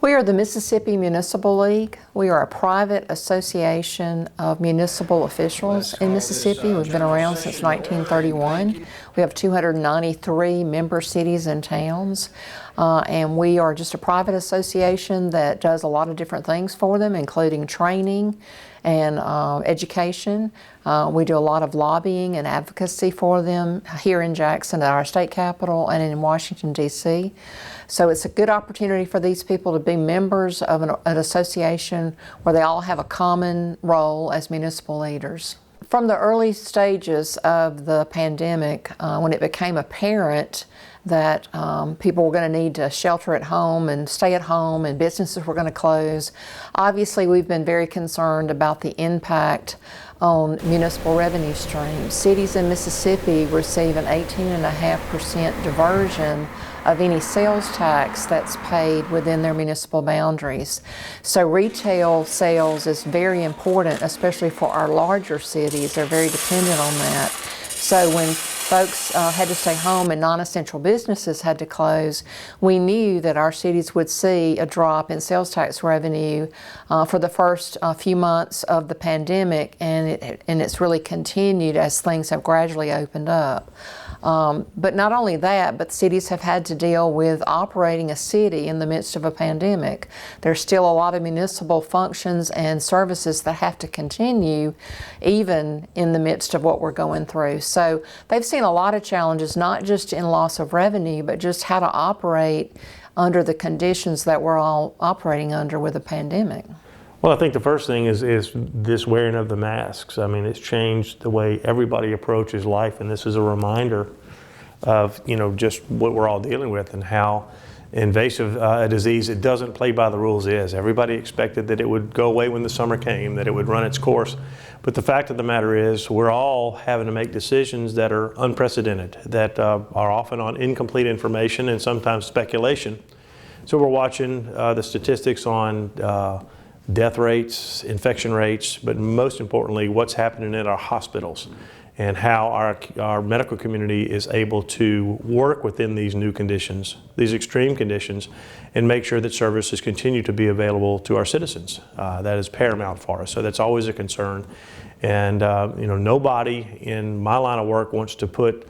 We are the Mississippi Municipal League. We are a private association of municipal officials in Mississippi. We've been around since 1931. We have 293 member cities and towns. And we are just a private association that does a lot of different things for them, including training and education. We do a lot of lobbying and advocacy for them here in Jackson at our state capitol and in Washington, D.C. So it's a good opportunity for these people to be members of an association where they all have a common role as municipal leaders. From the early stages of the pandemic, when it became apparent that people were going to need to shelter at home and stay at home and businesses were going to close, obviously we've been very concerned about the impact on municipal revenue streams. Cities in Mississippi receive an 18.5% diversion of any sales tax that's paid within their municipal boundaries. So retail sales is very important, especially for our larger cities. They're very dependent on that. So when folks had to stay home and non-essential businesses had to close, we knew that our cities would see a drop in sales tax revenue for the first few months of the pandemic, and it's really continued as things have gradually opened up. But not only that, but cities have had to deal with operating a city in the midst of a pandemic. There's still a lot of municipal functions and services that have to continue even in the midst of what we're going through. So they've seen a lot of challenges, not just in loss of revenue, but just how to operate under the conditions that we're all operating under with the pandemic. Well, I think the first thing is this wearing of the masks. I mean, it's changed the way everybody approaches life, and this is a reminder of, just what we're all dealing with and how invasive a disease it doesn't play by the rules is. Everybody expected that it would go away when the summer came, that it would run its course. But the fact of the matter is we're all having to make decisions that are unprecedented, that are often on incomplete information and sometimes speculation. So we're watching the statistics on death rates, infection rates, but most importantly, what's happening in our hospitals and how our medical community is able to work within these new conditions, these extreme conditions, and make sure that services continue to be available to our citizens. That is paramount for us, so that's always a concern. And nobody in my line of work wants to put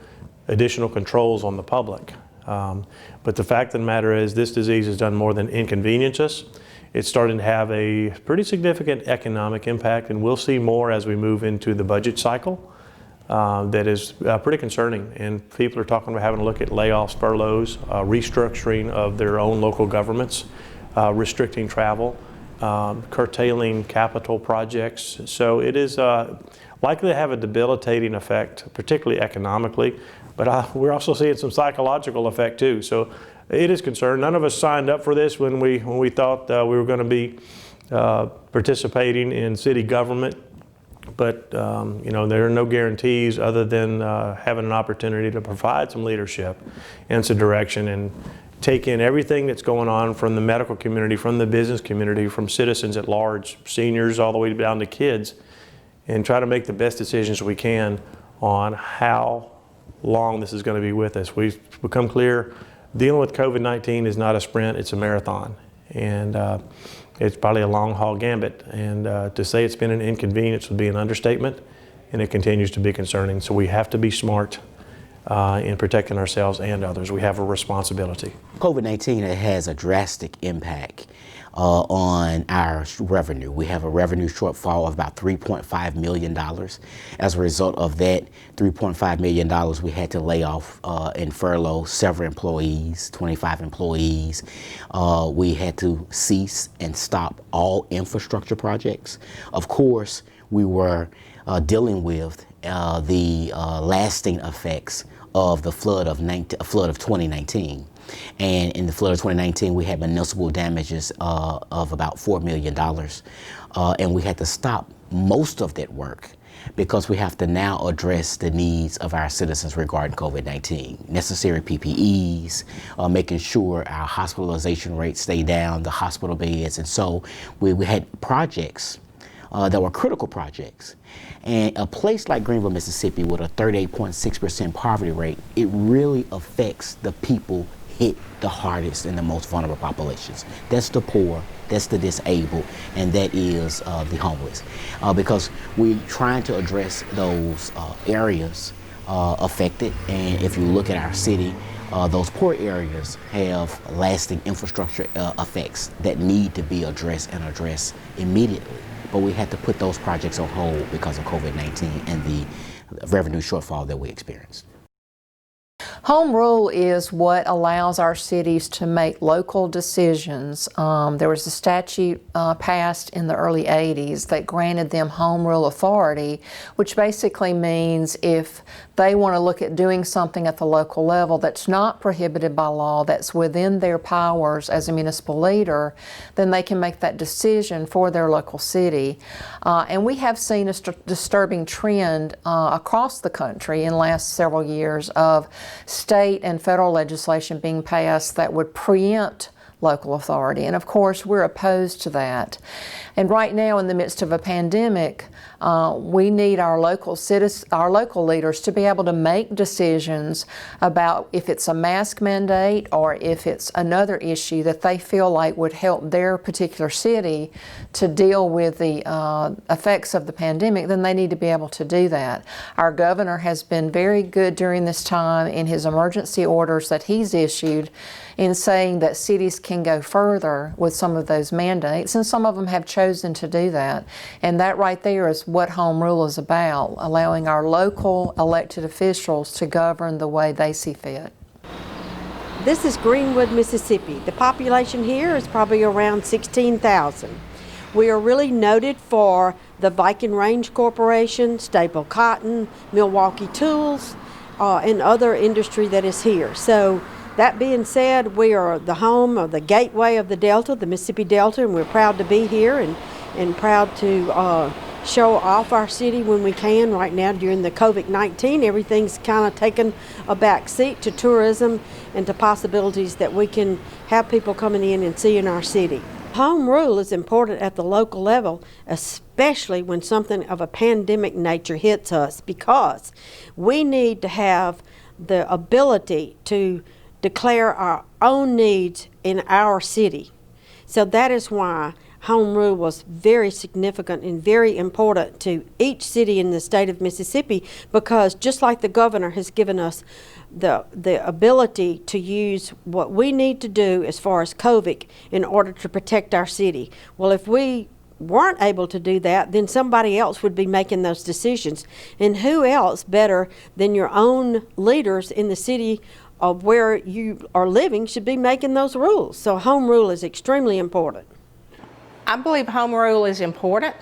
additional controls on the public. But the fact of the matter is this disease has done more than inconvenience us. It's starting to have a pretty significant economic impact, and we'll see more as we move into the budget cycle. That is pretty concerning, and people are talking about having to look at layoffs, furloughs, restructuring of their own local governments, restricting travel, curtailing capital projects. So it is likely to have a debilitating effect, particularly economically, but we're also seeing some psychological effect too. So it is concerned. None of us signed up for this when we thought we were going to be participating in city government. But there are no guarantees other than having an opportunity to provide some leadership and some direction and take in everything that's going on from the medical community, from the business community, from citizens at large, seniors all the way down to kids, and try to make the best decisions we can on how long this is going to be with us. We've become clear dealing with COVID-19 is not a sprint, it's a marathon. And it's probably a long haul gambit, and to say it's been an inconvenience would be an understatement, and it continues to be concerning. So we have to be smart in protecting ourselves and others. We have a responsibility. COVID-19 has a drastic impact on our revenue. We have a revenue shortfall of about $3.5 million. As a result of that $3.5 million, we had to lay off and furlough several employees, 25 employees. We had to cease and stop all infrastructure projects. Of course, we were dealing with the lasting effects of the flood of 2019. And in the flood of 2019, we had municipal damages of about $4 million. And we had to stop most of that work because we have to now address the needs of our citizens regarding COVID-19. Necessary PPEs, making sure our hospitalization rates stay down, the hospital beds. And so we had projects that were critical projects. And a place like Greenville, Mississippi, with a 38.6% poverty rate, it really affects the people hit the hardest and the most vulnerable populations. That's the poor, that's the disabled, and that is the homeless. Because we're trying to address those areas affected, and if you look at our city, those poor areas have lasting infrastructure effects that need to be addressed and addressed immediately. But we had to put those projects on hold because of COVID-19 and the revenue shortfall that we experienced. Home rule is what allows our cities to make local decisions. There was a statute passed in the early 80s that granted them home rule authority, which basically means if they want to look at doing something at the local level that's not prohibited by law, that's within their powers as a municipal leader, then they can make that decision for their local city. And we have seen a disturbing trend across the country in the last several years of state and federal legislation being passed that would preempt local authority. And of course, we're opposed to that. And right now, in the midst of a pandemic, we need our local leaders to be able to make decisions about if it's a mask mandate or if it's another issue that they feel like would help their particular city to deal with the effects of the pandemic. Then they need to be able to do that. Our governor has been very good during this time in his emergency orders that he's issued in saying that cities can go further with some of those mandates, and some of them have chosen to do that. And that right there is what home rule is about, allowing our local elected officials to govern the way they see fit. This is Greenwood, Mississippi. The population here is probably around 16,000. We are really noted for the Viking Range Corporation, Staple Cotton, Milwaukee Tools, and other industry that is here. So that being said, we are the home of the gateway of the Delta, the Mississippi Delta, and we're proud to be here and proud to show off our city when we can. Right now during the COVID-19, everything's kind of taken a back seat to tourism and to possibilities that we can have people coming in and seeing our city. Home rule is important at the local level, especially when something of a pandemic nature hits us, because we need to have the ability to declare our own needs in our city. So that is why home rule was very significant and very important to each city in the state of Mississippi, because just like the governor has given us the ability to use what we need to do as far as COVID in order to protect our city. Well, if we weren't able to do that, then somebody else would be making those decisions. And who else better than your own leaders in the city of where you are living should be making those rules. So home rule is extremely important. I believe home rule is important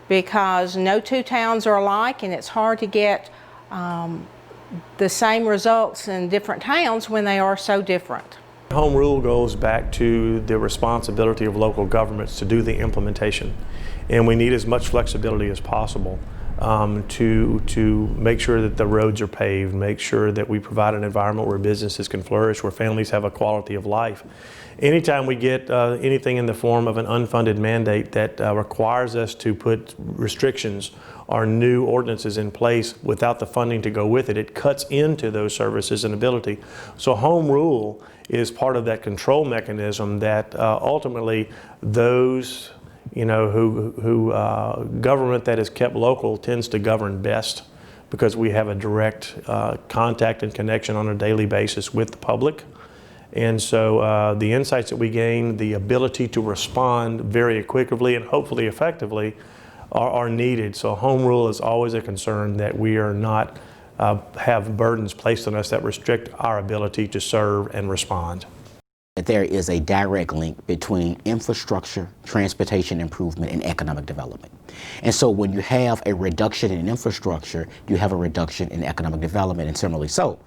because no two towns are alike, and it's hard to get the same results in different towns when they are so different. Home rule goes back to the responsibility of local governments to do the implementation, and we need as much flexibility as possible to make sure that the roads are paved, make sure that we provide an environment where businesses can flourish, where families have a quality of life. Anytime we get anything in the form of an unfunded mandate that requires us to put restrictions or new ordinances in place without the funding to go with it, it cuts into those services and ability. So home rule is part of that control mechanism that ultimately those who government that is kept local tends to govern best, because we have a direct contact and connection on a daily basis with the public. And so the insights that we gain, the ability to respond very equitably and hopefully effectively are needed. So home rule is always a concern, that we are not have burdens placed on us that restrict our ability to serve and respond. There is a direct link between infrastructure, transportation improvement, and economic development. And so when you have a reduction in infrastructure, you have a reduction in economic development, and similarly so.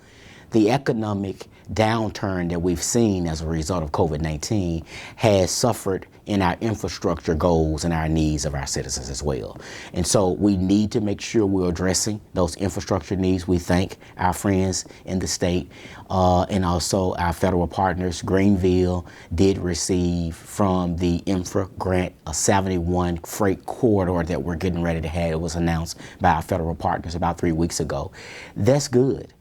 The economic downturn that we've seen as a result of COVID-19 has suffered in our infrastructure goals and our needs of our citizens as well. And so we need to make sure we're addressing those infrastructure needs. We thank our friends in the state and also our federal partners. Greenville did receive from the infra grant a 71 freight corridor that we're getting ready to have. It was announced by our federal partners about 3 weeks ago. That's good.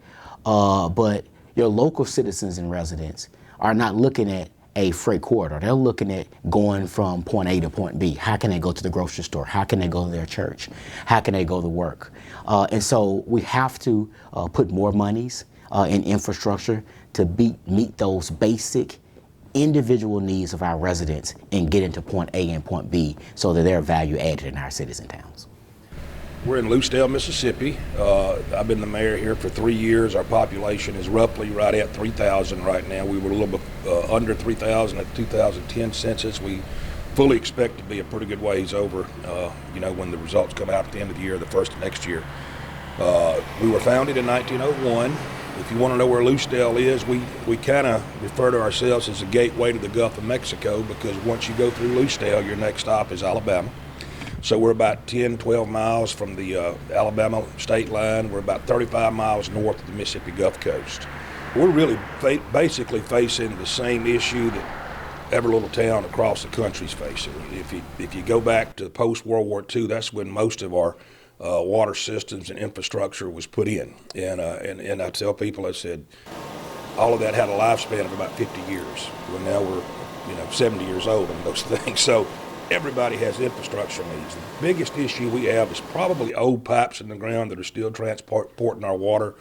But your local citizens and residents are not looking at a freight corridor. They're looking at going from point A to point B. How can they go to the grocery store? How can they go to their church? How can they go to work? And so we have to put more monies in infrastructure to meet those basic individual needs of our residents and get into point A and point B so that they're value added in our cities and towns. We're in Lucedale, Mississippi. I've been the mayor here for 3 years. Our population is roughly right at 3,000 right now. We were a little bit under 3,000 at 2010 census. We fully expect to be a pretty good ways over, when the results come out at the end of the year, the first of next year. We were founded in 1901. If you want to know where Lucedale is, we kind of refer to ourselves as a gateway to the Gulf of Mexico, because once you go through Lucedale, your next stop is Alabama. So we're about 10, 12 miles from the Alabama state line. We're about 35 miles north of the Mississippi Gulf Coast. We're really basically facing the same issue that every little town across the country is facing. If you go back to post-World War II, that's when most of our water systems and infrastructure was put in. And I tell people, I said, all of that had a lifespan of about 50 years. Well, now we're 70 years old on those things. So everybody has infrastructure needs. The biggest issue we have is probably old pipes in the ground that are still transporting our water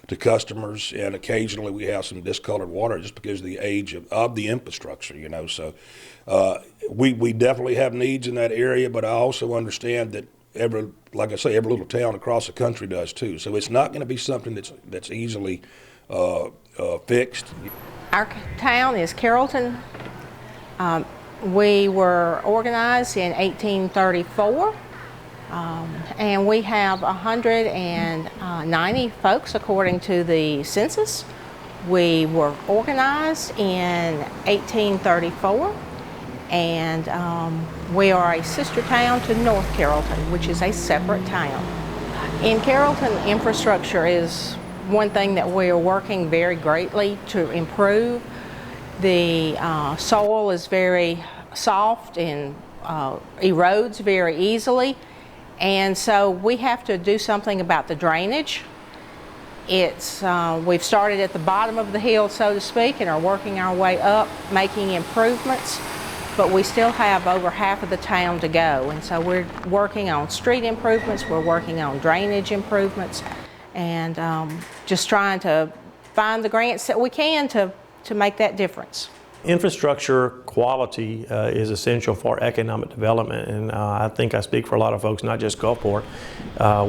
to customers, and occasionally we have some discolored water just because of the age of the infrastructure, So we definitely have needs in that area, but I also understand that every little town across the country does too. So it's not going to be something that's easily fixed. Our town is Carrollton. We were organized in 1834, and we have 190 folks according to the census. We were organized in 1834, and we are a sister town to North Carrollton, which is a separate town. In Carrollton, infrastructure is one thing that we are working very greatly to improve. The soil is very soft and erodes very easily, and so we have to do something about the drainage. We've started at the bottom of the hill, so to speak, and are working our way up, making improvements, but we still have over half of the town to go, and so we're working on street improvements, we're working on drainage improvements, and just trying to find the grants that we can to make that difference. Infrastructure quality is essential for economic development, and I think I speak for a lot of folks, not just Gulfport,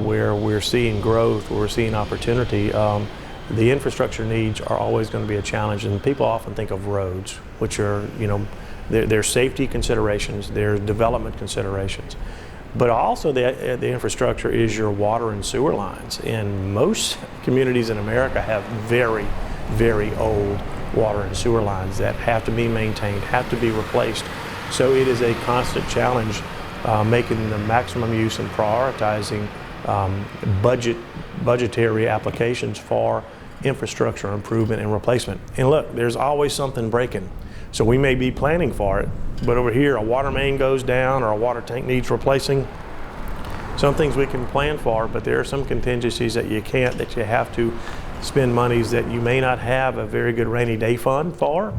where we're seeing growth, we're seeing opportunity. The infrastructure needs are always going to be a challenge, and people often think of roads, which are, there's safety considerations, there's development considerations, but also the infrastructure is your water and sewer lines, and most communities in America have very, very old water and sewer lines that have to be maintained, have to be replaced. So it is a constant challenge making the maximum use and prioritizing budgetary applications for infrastructure improvement and replacement. And look, there's always something breaking. So we may be planning for it, but over here a water main goes down or a water tank needs replacing. Some things we can plan for, but there are some contingencies that you can't, that you have to spend monies that you may not have a very good rainy day fund for,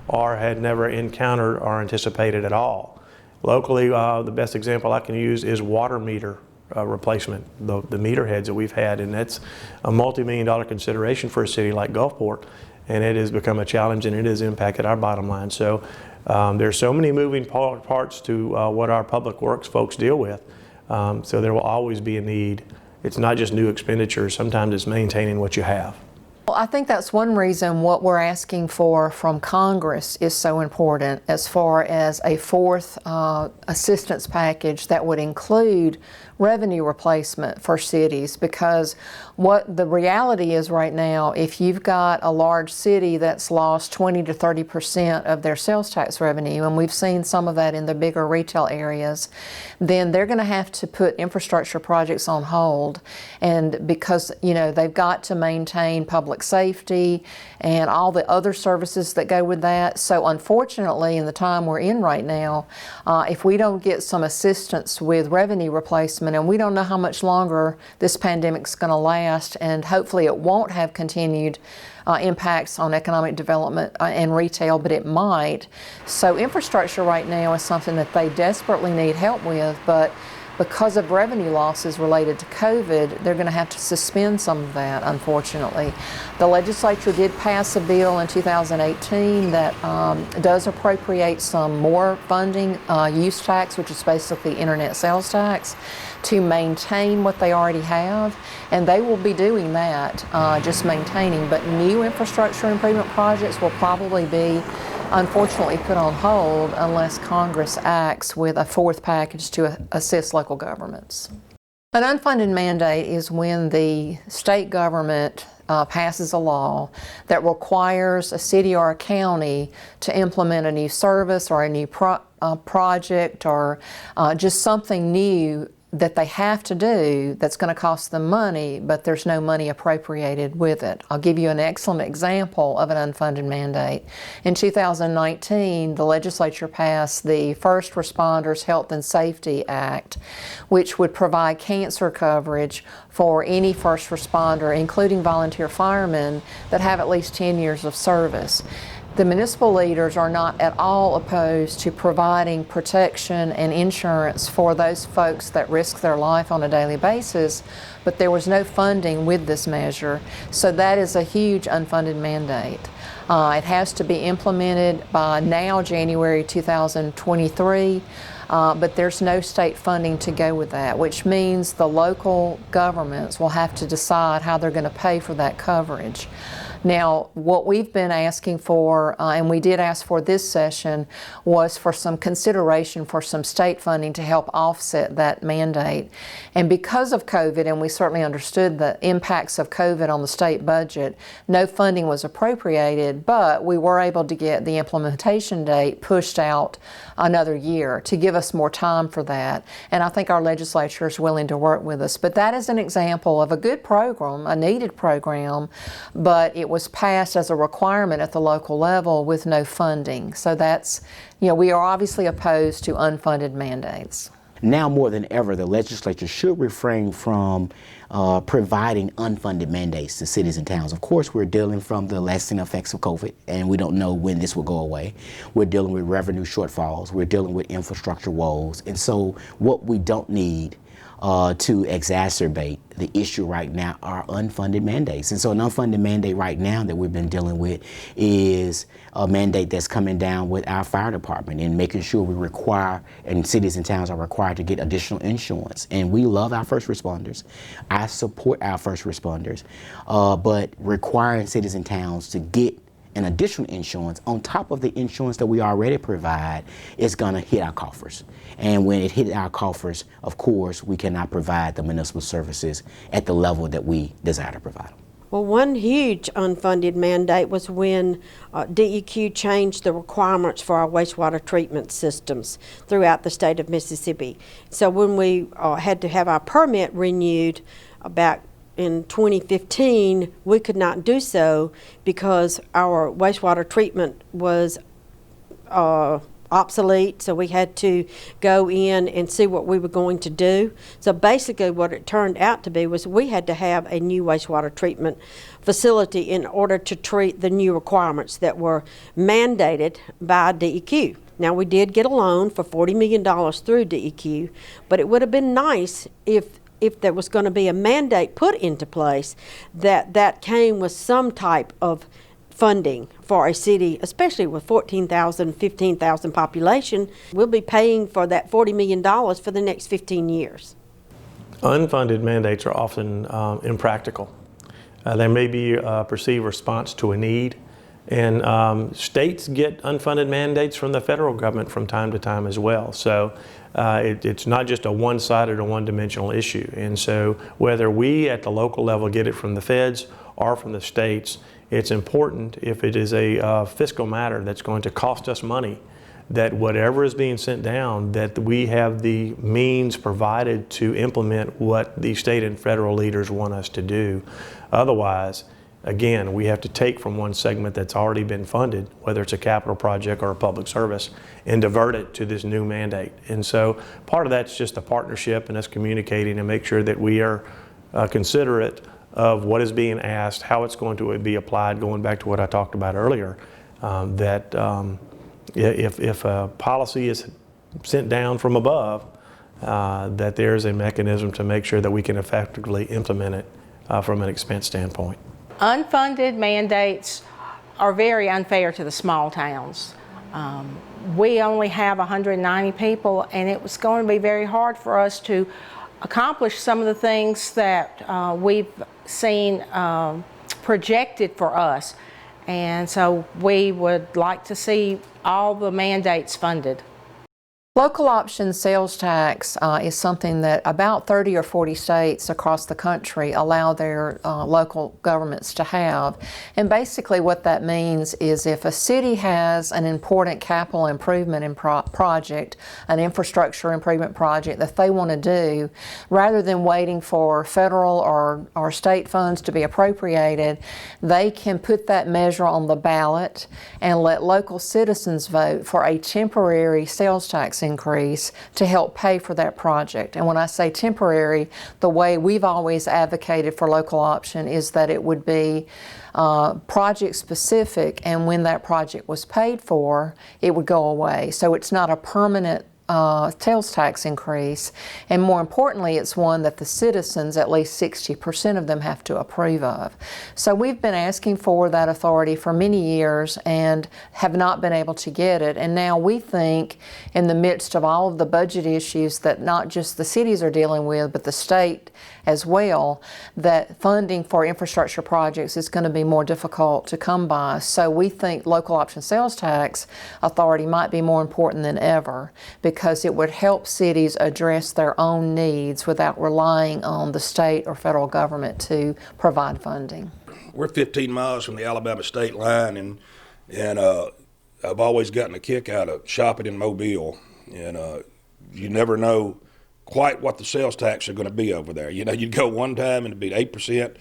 or had never encountered or anticipated at all. Locally, the best example I can use is water meter replacement, the meter heads that we've had, and that's a multi-million-dollar consideration for a city like Gulfport, and it has become a challenge, and it has impacted our bottom line. So there's so many moving parts to what our public works folks deal with, so there will always be a need. It's not just new expenditures, sometimes it's maintaining what you have. Well, I think that's one reason what we're asking for from Congress is so important, as far as a fourth assistance package that would include revenue replacement for cities, because what the reality is right now, if you've got a large city that's lost 20 to 30% of their sales tax revenue, and we've seen some of that in the bigger retail areas, then they're going to have to put infrastructure projects on hold, and because they've got to maintain public public safety and all the other services that go with that. So unfortunately, in the time we're in right now, if we don't get some assistance with revenue replacement, and we don't know how much longer this pandemic's going to last, and hopefully it won't have continued impacts on economic development and retail, but it might. So infrastructure right now is something that they desperately need help with, but because of revenue losses related to COVID, they're going to have to suspend some of that, unfortunately. The legislature did pass a bill in 2018 that does appropriate some more funding, use tax, which is basically internet sales tax, to maintain what they already have, and they will be doing that, just maintaining. But new infrastructure improvement projects will probably be, unfortunately, put on hold unless Congress acts with a fourth package to assist local governments. An unfunded mandate is when the state government passes a law that requires a city or a county to implement a new service or a new project or just something new that they have to do that's going to cost them money, but there's no money appropriated with it. I'll give you an excellent example of an unfunded mandate. In 2019, the legislature passed the First Responders Health and Safety Act, which would provide cancer coverage for any first responder, including volunteer firemen, that have at least 10 years of service. The municipal leaders are not at all opposed to providing protection and insurance for those folks that risk their life on a daily basis, but there was no funding with this measure, so that is a huge unfunded mandate. It has to be implemented by now, January 2023, but there's no state funding to go with that, which means the local governments will have to decide how they're going to pay for that coverage. Now, what we've been asking for, and we did ask for this session, was for some consideration for some state funding to help offset that mandate. And because of COVID, and we certainly understood the impacts of COVID on the state budget, no funding was appropriated, but we were able to get the implementation date pushed out another year to give us more time for that. And I think our legislature is willing to work with us. But that is an example of a good program, a needed program, but it was passed as a requirement at the local level with no funding. So that's, we are obviously opposed to unfunded mandates. Now more than ever, the legislature should refrain from providing unfunded mandates to cities and towns. Of course, we're dealing from the lasting effects of COVID, and we don't know when this will go away. We're dealing with revenue shortfalls. We're dealing with infrastructure woes. And so what we don't need to exacerbate the issue right now are unfunded mandates. And so an unfunded mandate right now that we've been dealing with is a mandate that's coming down with our fire department and making sure we require, and cities and towns are required to get additional insurance. And we love our first responders. I support our first responders, but requiring cities and towns to get an additional insurance on top of the insurance that we already provide is going to hit our coffers. And when it hits our coffers, of course, we cannot provide the municipal services at the level that we desire to provide them. Well, one huge unfunded mandate was when DEQ changed the requirements for our wastewater treatment systems throughout the state of Mississippi. So when we had to have our permit renewed about in 2015, we could not do so because our wastewater treatment was obsolete, so we had to go in and see what we were going to do. So basically what it turned out to be was we had to have a new wastewater treatment facility in order to treat the new requirements that were mandated by DEQ. Now, we did get a loan for $40 million through DEQ, but it would have been nice if there was going to be a mandate put into place that came with some type of funding for a city, especially with 14,000, 15,000 population. We'll be paying for that $40 million for the next 15 years. Unfunded mandates are often impractical. They may be a perceived response to a need. And states get unfunded mandates from the federal government from time to time as well. So it's not just a one-sided or one-dimensional issue. And so whether we at the local level get it from the feds or from the states, it's important, if it is a fiscal matter that's going to cost us money, that whatever is being sent down, that we have the means provided to implement what the state and federal leaders want us to do. Otherwise, again, we have to take from one segment that's already been funded, whether it's a capital project or a public service, and divert it to this new mandate. And so part of that's just a partnership and us communicating and make sure that we are considerate of what is being asked, how it's going to be applied, going back to what I talked about earlier, if a policy is sent down from above, that there's a mechanism to make sure that we can effectively implement it from an expense standpoint. Unfunded mandates are very unfair to the small towns. We only have 190 people, and it was going to be very hard for us to accomplish some of the things that we've seen projected for us. And so we would like to see all the mandates funded. Local option sales tax is something that about 30 or 40 states across the country allow their local governments to have. And basically what that means is if a city has an important capital improvement project, an infrastructure improvement project that they want to do, rather than waiting for federal or state funds to be appropriated, they can put that measure on the ballot and let local citizens vote for a temporary sales tax increase to help pay for that project. And when I say temporary, the way we've always advocated for local option is that it would be project specific, and when that project was paid for, it would go away. So it's not a permanent sales tax increase, and more importantly, it's one that the citizens, at least 60% of them, have to approve of. So we've been asking for that authority for many years and have not been able to get it, and now we think in the midst of all of the budget issues that not just the cities are dealing with, but the state as well, that funding for infrastructure projects is going to be more difficult to come by. So we think local option sales tax authority might be more important than ever, because it would help cities address their own needs without relying on the state or federal government to provide funding. We're 15 miles from the Alabama state line, and I've always gotten a kick out of shopping in Mobile, and you never know quite what the sales tax are going to be over there. You know, you'd go one time and it'd be 8%.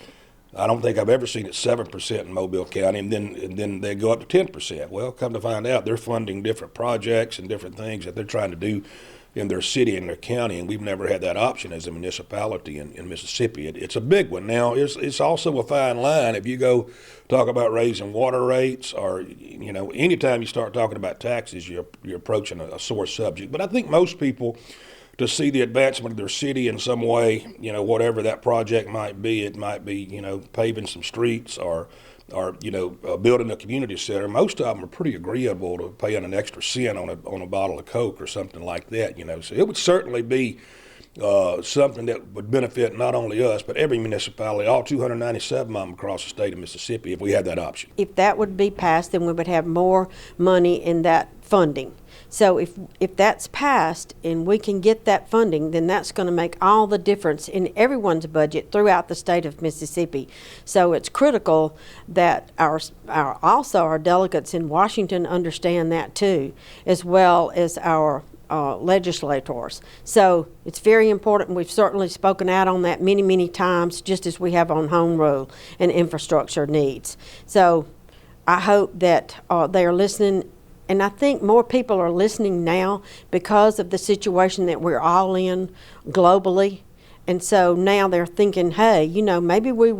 I don't think I've ever seen it 7% in Mobile County, and then they go up to 10%. Well, come to find out, they're funding different projects and different things that they're trying to do in their city and their county, and we've never had that option as a municipality in Mississippi. It's a big one. Now, it's also a fine line. If you go talk about raising water rates, or, you know, anytime you start talking about taxes, you're approaching a sore subject. But I think most people, to see the advancement of their city in some way, you know, whatever that project might be, it might be, you know, paving some streets or you know, building a community center. Most of them are pretty agreeable to paying an extra cent on a bottle of Coke or something like that, you know. So it would certainly be something that would benefit not only us, but every municipality, all 297 of them across the state of Mississippi, if we had that option. If that would be passed, then we would have more money in that funding. So if that's passed and we can get that funding, then that's going to make all the difference in everyone's budget throughout the state of Mississippi. So it's critical that also our delegates in Washington understand that too, as well as our legislators. So it's very important. We've certainly spoken out on that many, many times, just as we have on home rule and infrastructure needs. So I hope that they are listening. And I think more people are listening now because of the situation that we're all in globally. And so now they're thinking, hey, you know, maybe we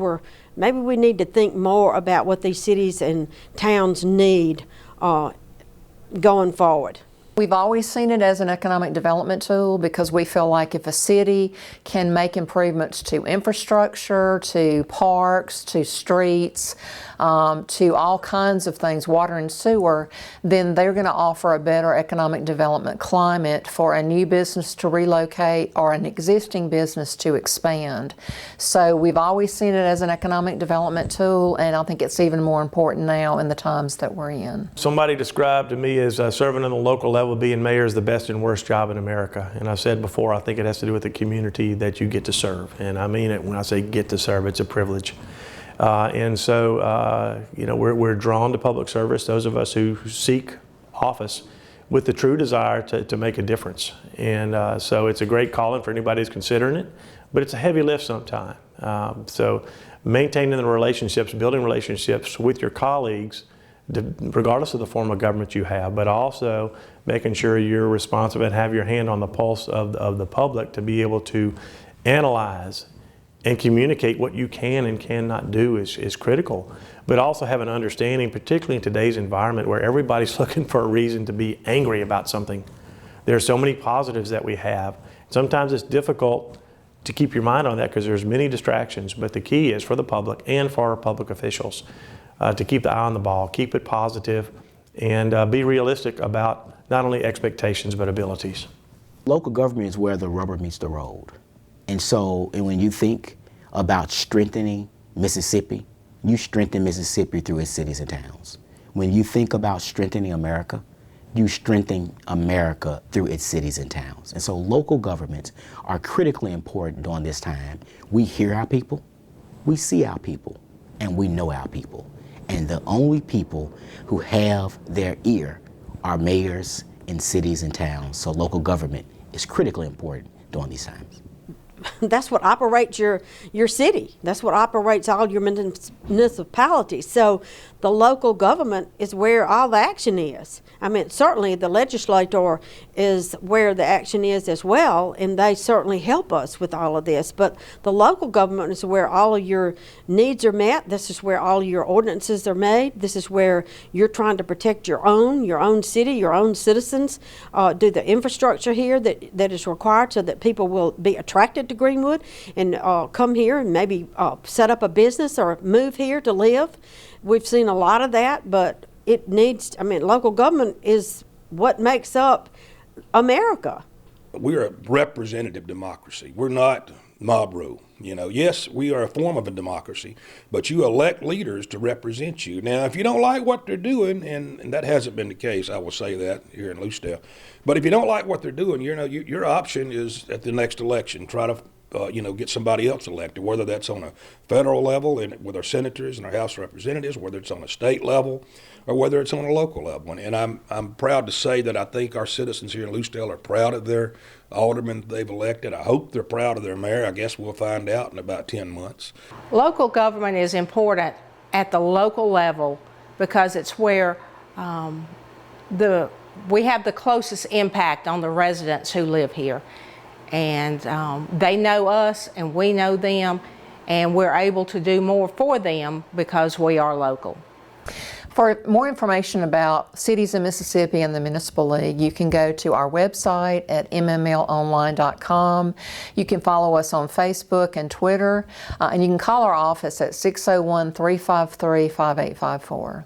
need to think more about what these cities and towns need going forward. We've always seen it as an economic development tool, because we feel like if a city can make improvements to infrastructure, to parks, to streets, to all kinds of things, water and sewer, then they're going to offer a better economic development climate for a new business to relocate or an existing business to expand. So we've always seen it as an economic development tool, and I think it's even more important now in the times that we're in. Somebody described to me as serving on the local level, being mayor is the best and worst job in America. And I've said before, I think it has to do with the community that you get to serve. And I mean it when I say get to serve, it's a privilege. And so, you know, we're drawn to public service, those of us who seek office with the true desire to make a difference. And so it's a great calling for anybody who's considering it, but it's a heavy lift sometimes. So maintaining the relationships, building relationships with your colleagues, regardless of the form of government you have, but also making sure you're responsive and have your hand on the pulse of the public to be able to analyze and communicate what you can and cannot do is critical. But also have an understanding, particularly in today's environment where everybody's looking for a reason to be angry about something. There are so many positives that we have. Sometimes it's difficult to keep your mind on that because there's many distractions, but the key is for the public and for our public officials to keep the eye on the ball, keep it positive, and be realistic about not only expectations but abilities. Local government is where the rubber meets the road. And so when you think about strengthening Mississippi, you strengthen Mississippi through its cities and towns. When you think about strengthening America, you strengthen America through its cities and towns. And so local governments are critically important during this time. We hear our people, we see our people, and we know our people. And the only people who have their ear are mayors in cities and towns. So local government is critically important during these times. That's what operates your city. That's what operates all your municipalities. So the local government is where all the action is. I mean, certainly the legislator is where the action is as well, and they certainly help us with all of this. But the local government is where all of your needs are met. This is where all of your ordinances are made. This is where you're trying to protect your own city, your own citizens, do the infrastructure here that is required so that people will be attracted to Greenwood and come here and maybe set up a business or move here to live. We've seen a lot of that, but it needs, I mean, local government is what makes up America. We're a representative democracy. We're not mob rule. You know, yes, we are a form of a democracy, but you elect leaders to represent you. Now, if you don't like what they're doing, and that hasn't been the case, I will say that here in Lucedale, but if you don't like what they're doing, you know, your option is at the next election, try to get somebody else elected, whether that's on a federal level and with our senators and our House of Representatives, whether it's on a state level, or whether it's on a local level. And I'm proud to say that I think our citizens here in Lucedale are proud of their aldermen they've elected. I hope they're proud of their mayor. I guess we'll find out in about 10 months. Local government is important at the local level because it's where we have the closest impact on the residents who live here. And they know us and we know them, and we're able to do more for them because we are local. For more information about cities in Mississippi and the Municipal League, you can go to our website at mmlonline.com. You can follow us on Facebook and Twitter, and you can call our office at 601-353-5854.